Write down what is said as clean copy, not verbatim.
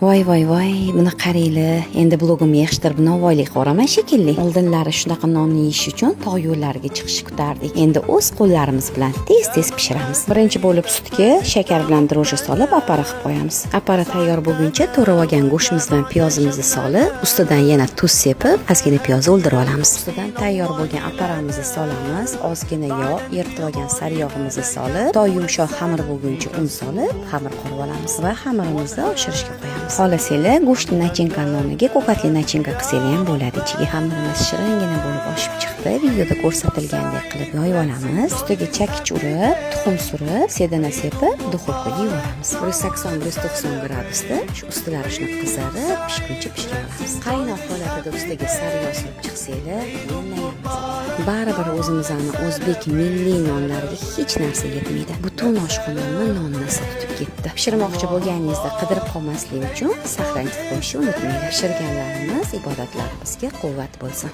Voy, buni qaranglar. Endi blogimga yig'ishtirib novvoylik qo'raman shekilli. Oldinlari shunaqa nonni yeyish uchun tog' yo'llariga chiqishni kutardik. Endi o'z qo'llarimiz bilan tez pishiramiz. Birinchi bo'lib sutga shakar bilan dro'jja solib apara qilib qo'yamiz. Apara tayyor bo'lguncha to'rab olgan go'shtimiz bilan piyozimizni solib, ustidan yana tuz sepib, ozgina piyoz o'ldirib olamiz. Ustidan tayyor bo'lgan aparamizni solamiz. Ozgina yog', eritib olgan sariyog'imizni solib, to yumshoq xamir bo'lguncha un solib, xamir qilib olamiz va xamirimizni oshirishga qo'yamiz. Xohlasanglar go'shtni nachinkaning o'rniga ko'katli nachinka qilsangiz ham bo'ladi. Ichiga xamirimiz shiringina bo'lib oshib chiqdi. Videoda ko'rsatilgandek qilib yoyib olamiz. Ustiga chakich urib, tuxum surib, sedana sepib, duxovkaga yuboramiz. 180-190 gradusda shu ustilari shuni qizarib, pishguncha pishirib olamiz. Qaynoq holatida ustiga sariyog' solib chiqsanglar, baribir o'zimizning o'zbek milliy nonlariga hech narsa yetmaydi. Butun oshxonamni non nasib tutib ketdi. Pishirmoqchi bo'lganingizda qidirib qolmaslik uchun saqlanib qo'yishni unutmanglar. Pishirganlarimiz ibodatlarimizga quvvat bo'lsin.